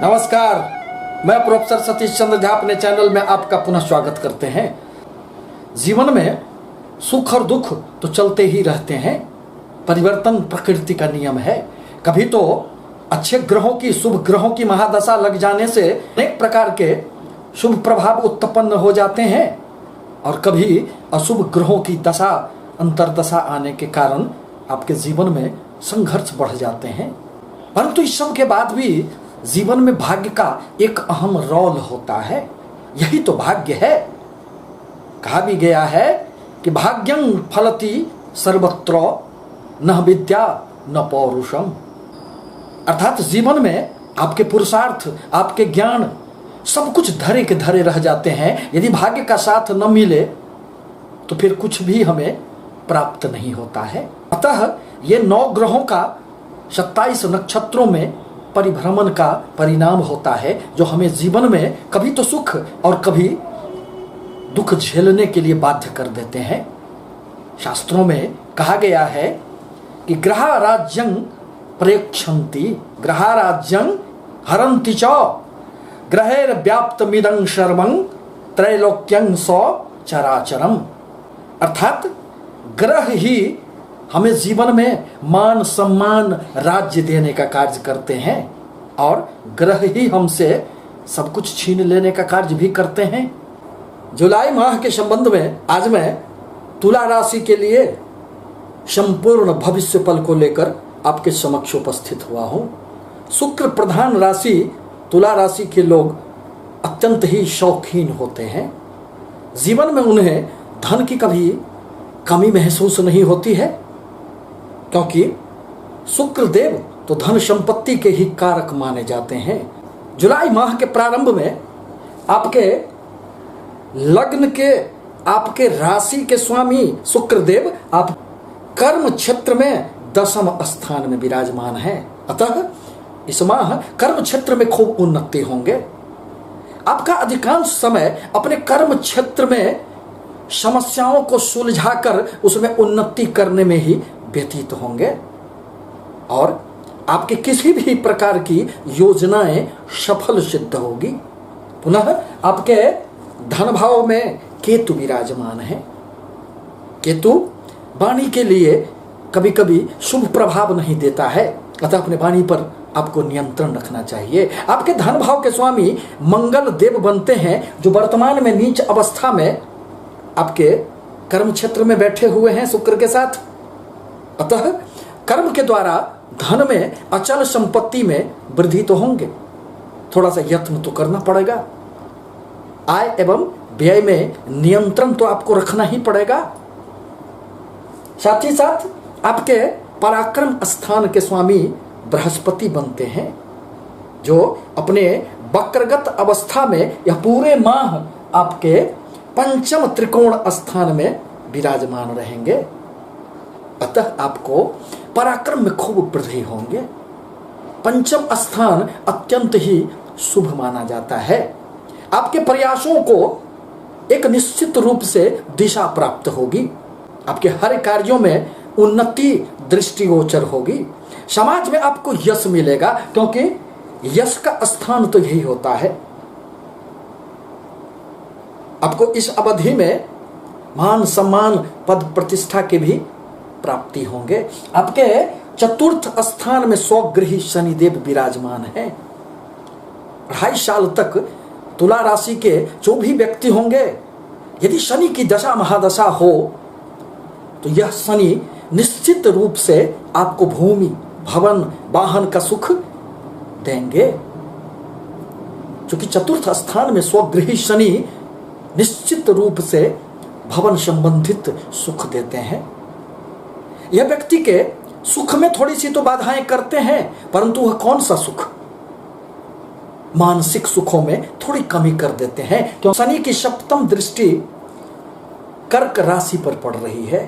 नमस्कार, मैं प्रोफेसर सतीश चंद्र झा अपने चैनल में आपका पुनः स्वागत करते हैं। जीवन में सुख और दुख तो चलते ही रहते हैं। परिवर्तन प्रकृति का नियम है। कभी तो अच्छे ग्रहों की, शुभ ग्रहों की महादशा लग जाने से अनेक प्रकार के शुभ प्रभाव उत्पन्न हो जाते हैं और कभी अशुभ ग्रहों की दशा, अंतरदशा आने के कारण आपके जीवन में संघर्ष बढ़ जाते हैं। परंतु इस सब के बाद भी जीवन में भाग्य का एक अहम रोल होता है। यही तो भाग्य है। कहा भी गया है कि भाग्यं फलति सर्वत्र न विद्या न पौरुषम। अर्थात जीवन में आपके पुरुषार्थ, आपके ज्ञान सब कुछ धरे के धरे रह जाते हैं। यदि भाग्य का साथ न मिले तो फिर कुछ भी हमें प्राप्त नहीं होता है। अतः ये 9 ग्रहों का 27 नक्षत्रों में परिभ्रमण का परिणाम होता है, जो हमें जीवन में कभी तो सुख और कभी दुख झेलने के लिए बाध्य कर देते हैं। शास्त्रों में कहा गया है कि ग्रहा राज्यं प्रेक्षन्ति ग्रहा राज्यं हरन्ति च ग्रहेर व्याप्तमिदं सर्वं त्रैलोक्यं सो चराचरम। अर्थात ग्रह ही हमें जीवन में मान सम्मान, राज्य देने का कार्य करते हैं और ग्रह ही हमसे सब कुछ छीन लेने का कार्य भी करते हैं। जुलाई माह के संबंध में आज मैं तुला राशि के लिए संपूर्ण भविष्य फल को लेकर आपके समक्ष उपस्थित हुआ हूं। शुक्र प्रधान राशि तुला राशि के लोग अत्यंत ही शौकीन होते हैं। जीवन में उन्हें धन की कभी कमी महसूस नहीं होती है, क्योंकि शुक्र देव तो धन संपत्ति के ही कारक माने जाते हैं। जुलाई माह के प्रारंभ में आपके लग्न के, आपके राशि के स्वामी शुक्र देव आप कर्म क्षेत्र में 10वें स्थान में विराजमान हैं। अतः इस माह कर्म क्षेत्र में खूब उन्नति होंगे। आपका अधिकांश समय अपने कर्म क्षेत्र में समस्याओं को सुलझाकर उसमें उन्नति करने में ही व्यतीत होंगे और आपके किसी भी प्रकार की योजनाएं सफल सिद्ध होगी। पुनः आपके धन भाव में केतु विराजमान है। केतु वाणी के लिए कभी कभी शुभ प्रभाव नहीं देता है, अतः अपने वाणी पर आपको नियंत्रण रखना चाहिए। आपके धन भाव के स्वामी मंगल देव बनते हैं, जो वर्तमान में नीच अवस्था में आपके कर्म क्षेत्र में बैठे हुए हैं शुक्र के साथ। अतः कर्म के द्वारा धन में, अचल संपत्ति में वृद्धि तो होंगे। थोड़ा सा यत्न तो करना पड़ेगा। आय एवं व्यय में नियंत्रण तो आपको रखना ही पड़ेगा। साथ ही साथ आपके पराक्रम स्थान के स्वामी बृहस्पति बनते हैं, जो अपने वक्रगत अवस्था में यह पूरे माह आपके पंचम त्रिकोण स्थान में विराजमान रहेंगे। अतः आपको पराक्रम में खूब वृद्धि होंगे। पंचम स्थान अत्यंत ही शुभ माना जाता है। आपके प्रयासों को एक निश्चित रूप से दिशा प्राप्त होगी। आपके हर कार्यों में उन्नति दृष्टिगोचर होगी। समाज में आपको यश मिलेगा, क्योंकि यश का स्थान तो यही होता है। आपको इस अवधि में मान सम्मान, पद प्रतिष्ठा के भी प्राप्ति होंगे। आपके चतुर्थ स्थान में स्वगृही शनिदेव विराजमान हैं। 2.5 साल तक तुला राशि के जो भी व्यक्ति होंगे, यदि शनि की दशा महादशा हो तो यह शनि निश्चित रूप से आपको भूमि, भवन, वाहन का सुख देंगे। क्योंकि चतुर्थ स्थान में स्वगृही शनि निश्चित रूप से भवन संबंधित सुख देते हैं। यह व्यक्ति के सुख में थोड़ी सी तो बाधाएं करते हैं, परंतु वह कौन सा सुख, मानसिक सुखों में थोड़ी कमी कर देते हैं। क्योंकि शनि की 7वीं दृष्टि कर्क राशि पर पड़ रही है,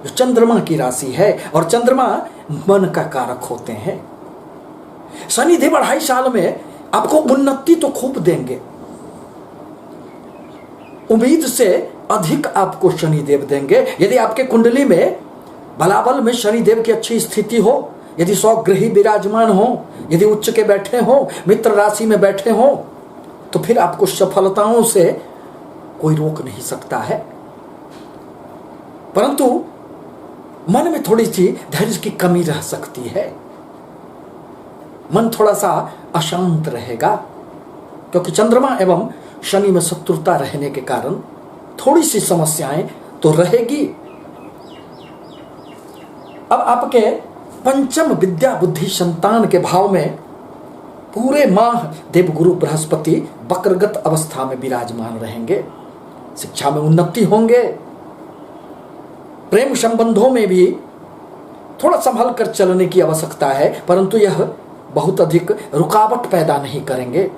जो चंद्रमा की राशि है, और चंद्रमा मन का कारक होते हैं। शनि देव 2.5 साल में आपको उन्नति तो खूब देंगे, उम्मीद से अधिक आपको शनिदेव देंगे। यदि आपके कुंडली में बलाबल में शनिदेव की अच्छी स्थिति हो, यदि स्वगृही विराजमान हो, यदि उच्च के बैठे हो, मित्र राशि में बैठे हो, तो फिर आपको सफलताओं से कोई रोक नहीं सकता है। परंतु मन में थोड़ी सी धैर्य की कमी रह सकती है, मन थोड़ा सा अशांत रहेगा, क्योंकि चंद्रमा एवं शनि में शत्रुता रहने के कारण थोड़ी सी समस्याएं तो रहेगी। अब आपके पंचम विद्या बुद्धि संतान के भाव में पूरे माह देवगुरु बृहस्पति वक्रगत अवस्था में विराजमान रहेंगे। शिक्षा में उन्नति होंगे, प्रेम संबंधों में भी थोड़ा संभल कर चलने की आवश्यकता है, परंतु यह बहुत अधिक रुकावट पैदा नहीं करेंगे।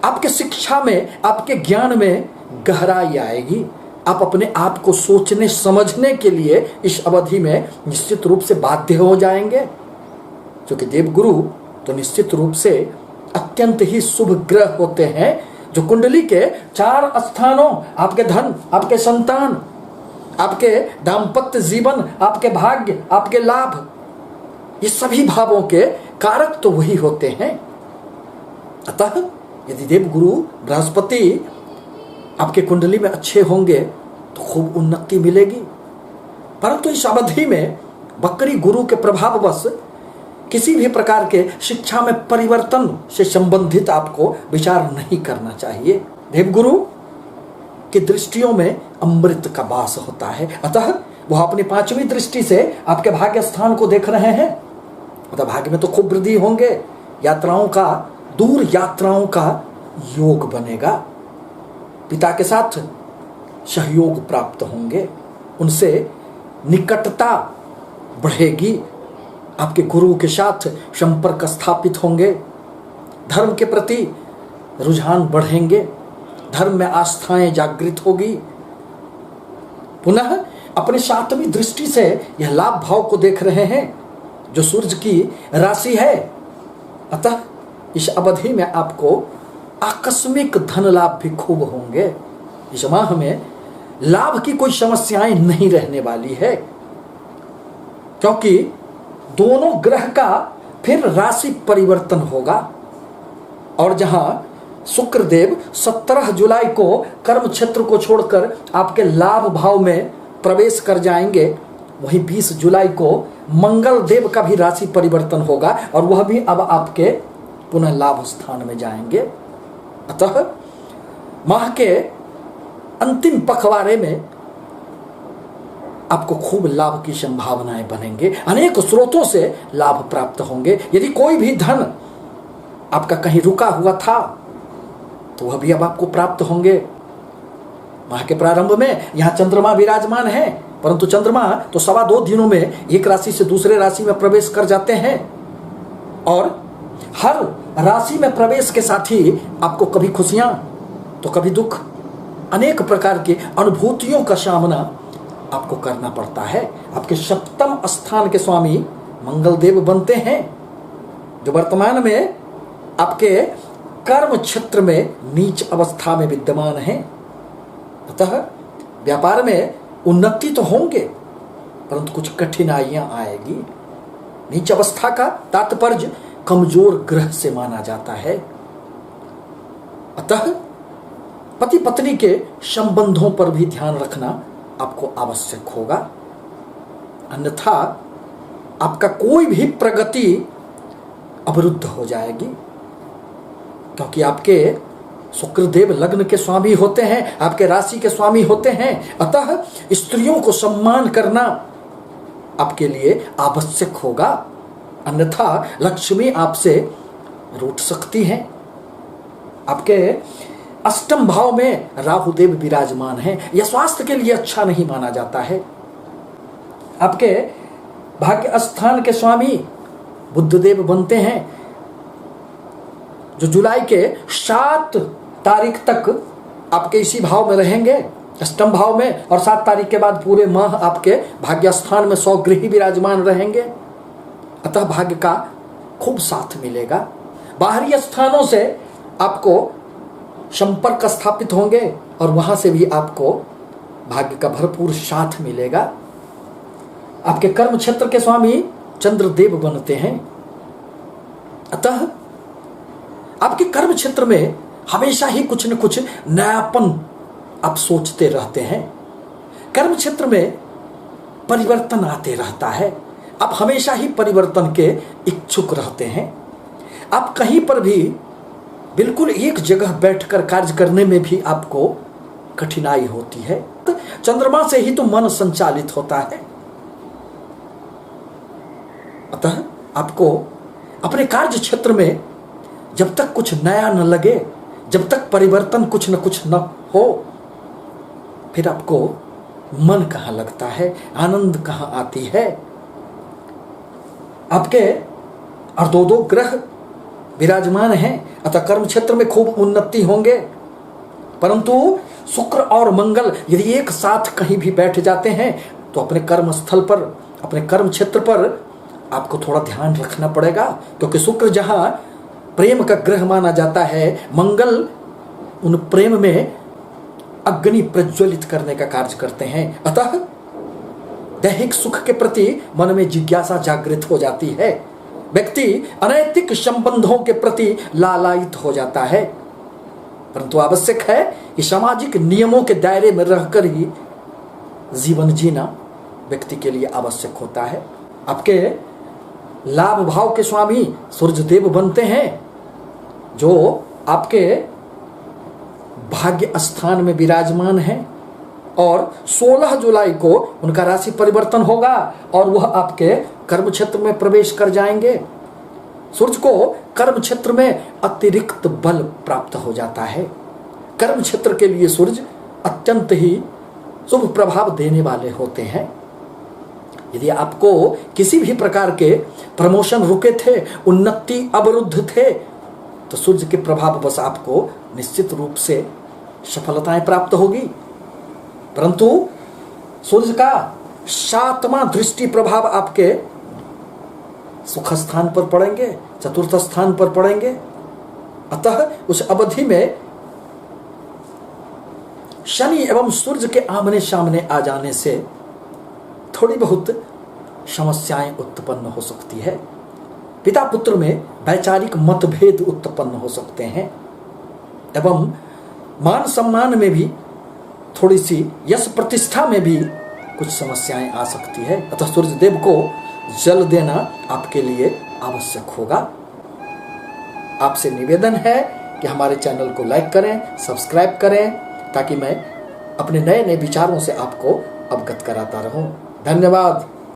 आपके शिक्षा में, आपके ज्ञान में गहराई आएगी। आप अपने आप को सोचने समझने के लिए इस अवधि में निश्चित रूप से बाध्य हो जाएंगे, क्योंकि देवगुरु तो निश्चित रूप से अत्यंत ही शुभ ग्रह होते हैं, जो कुंडली के 4 स्थानों, आपके धन, आपके संतान, आपके दाम्पत्य जीवन, आपके भाग्य, आपके लाभ, ये सभी भावों के कारक तो वही होते हैं। अतः यदि देवगुरु बृहस्पति आपके कुंडली में अच्छे होंगे तो खूब उन्नति मिलेगी। परंतु इस अवधि में वक्री गुरु के प्रभाववश किसी भी प्रकार के शिक्षा में परिवर्तन से संबंधित आपको विचार नहीं करना चाहिए। देवगुरु की दृष्टियों में अमृत का वास होता है, अतः वह अपनी 5वीं दृष्टि से आपके भाग्य स्थान को देख रहे हैं। अतः भाग्य में तो खूब वृद्धि होंगे, यात्राओं का, दूर यात्राओं का योग बनेगा, पिता के साथ सहयोग प्राप्त होंगे, उनसे निकटता बढ़ेगी, आपके गुरु के साथ संपर्क स्थापित होंगे, धर्म के प्रति रुझान बढ़ेंगे, धर्म में आस्थाएं जागृत होगी। पुनः अपने 7वीं दृष्टि से यह लाभ भाव को देख रहे हैं, जो सूर्य की राशि है। अतः इस अवधि में आपको आकस्मिक धन लाभ भी खूब होंगे। इस माह में लाभ की कोई समस्याएं नहीं रहने वाली है, क्योंकि दोनों ग्रह का फिर राशि परिवर्तन होगा, और जहां शुक्रदेव 17 जुलाई को कर्म क्षेत्र को छोड़कर आपके लाभ भाव में प्रवेश कर जाएंगे, वहीं 20 जुलाई को मंगल देव का भी राशि परिवर्तन होगा, और वह भी अब आपके पुनः लाभ स्थान में जाएंगे। अतः माह के अंतिम पखवाड़े में आपको खूब लाभ की संभावनाएं बनेंगे, अनेक स्रोतों से लाभ प्राप्त होंगे। यदि कोई भी धन आपका कहीं रुका हुआ था तो वह भी अब आपको प्राप्त होंगे। माह के प्रारंभ में यहाँ चंद्रमा विराजमान है, परंतु चंद्रमा तो 2.25 दिनों में एक राशि से दूसरे राशि में प्रवेश कर जाते हैं, और हर राशि में प्रवेश के साथ ही आपको कभी खुशियां तो कभी दुख, अनेक प्रकार की अनुभूतियों का सामना आपको करना पड़ता है। आपके 7वें स्थान के स्वामी मंगल देव बनते हैं, जो वर्तमान में आपके कर्म क्षेत्र में नीच अवस्था में विद्यमान हैं। अतः व्यापार में उन्नति तो होंगे, परंतु कुछ कठिनाइयां आएगी। नीच अवस्था का तात्पर्य कमजोर ग्रह से माना जाता है। अतः पति पत्नी के संबंधों पर भी ध्यान रखना आपको आवश्यक होगा, अन्यथा आपका कोई भी प्रगति अवरुद्ध हो जाएगी, क्योंकि आपके शुक्रदेव लग्न के स्वामी होते हैं, आपके राशि के स्वामी होते हैं। अतः स्त्रियों को सम्मान करना आपके लिए आवश्यक होगा, अन्यथा लक्ष्मी आपसे रूठ सकती हैं। आपके 8वें भाव में राहुदेव विराजमान हैं, यह स्वास्थ्य के लिए अच्छा नहीं माना जाता है। आपके भाग्य स्थान के स्वामी बुधदेव बनते हैं, जो जुलाई के 7 तारीख तक आपके इसी भाव में रहेंगे, 8वें भाव में, और 7 तारीख के बाद पूरे माह आपके भाग्य स्थान में स्वगृही विराजमान रहेंगे। अतः भाग्य का खूब साथ मिलेगा। बाहरी स्थानों से आपको संपर्क स्थापित होंगे, और वहां से भी आपको भाग्य का भरपूर साथ मिलेगा। आपके कर्म क्षेत्र के स्वामी चंद्रदेव बनते हैं। अतः आपके कर्म क्षेत्र में हमेशा ही कुछ न कुछ नयापन आप सोचते रहते हैं। कर्म क्षेत्र में परिवर्तन आते रहता है। आप हमेशा ही परिवर्तन के इच्छुक रहते हैं। आप कहीं पर भी बिल्कुल एक जगह बैठकर कार्य करने में भी आपको कठिनाई होती है। तो चंद्रमा से ही तो मन संचालित होता है। अतः आपको अपने कार्य क्षेत्र में जब तक कुछ नया न लगे, जब तक परिवर्तन कुछ न कुछ न हो, फिर आपको मन कहाँ लगता है, आनंद कहाँ आती है। आपके अर्धोदो ग्रह विराजमान हैं, अतः कर्म क्षेत्र में खूब उन्नति होंगे। परंतु शुक्र और मंगल यदि एक साथ कहीं भी बैठ जाते हैं तो अपने कर्म स्थल पर, अपने कर्म क्षेत्र पर आपको थोड़ा ध्यान रखना पड़ेगा, क्योंकि शुक्र जहां प्रेम का ग्रह माना जाता है, मंगल उन प्रेम में अग्नि प्रज्वलित करने का कार्य करते हैं। अतः दैहिक सुख के प्रति मन में जिज्ञासा जागृत हो जाती है। व्यक्ति अनैतिक संबंधों के प्रति लालायित हो जाता है। परंतु आवश्यक है कि सामाजिक नियमों के दायरे में रहकर ही जीवन जीना व्यक्ति के लिए आवश्यक होता है। आपके लाभ भाव के स्वामी सूर्यदेव बनते हैं, जो आपके भाग्य स्थान में विराजमान हैं, और 16 जुलाई को उनका राशि परिवर्तन होगा और वह आपके कर्म क्षेत्र में प्रवेश कर जाएंगे। सूर्य को कर्म क्षेत्र में अतिरिक्त बल प्राप्त हो जाता है। कर्म क्षेत्र के लिए सूर्य अत्यंत ही शुभ प्रभाव देने वाले होते हैं। यदि आपको किसी भी प्रकार के प्रमोशन रुके थे, उन्नति अवरुद्ध थे, तो सूर्य के प्रभाव बस आपको निश्चित रूप से सफलताएं प्राप्त होगी। परंतु सूर्य का 7वां दृष्टि प्रभाव आपके सुख स्थान पर पड़ेंगे, चतुर्थ स्थान पर पड़ेंगे। अतः उस अवधि में शनि एवं सूर्य के आमने सामने आ जाने से थोड़ी बहुत समस्याएं उत्पन्न हो सकती है। पिता पुत्र में वैचारिक मतभेद उत्पन्न हो सकते हैं, एवं मान सम्मान में भी थोड़ी सी, यश प्रतिष्ठा में भी कुछ समस्याएं आ सकती है। अतः सूर्यदेव को जल देना आपके लिए आवश्यक होगा। आपसे निवेदन है कि हमारे चैनल को लाइक करें, सब्सक्राइब करें, ताकि मैं अपने नए नए विचारों से आपको अवगत कराता रहूं। धन्यवाद।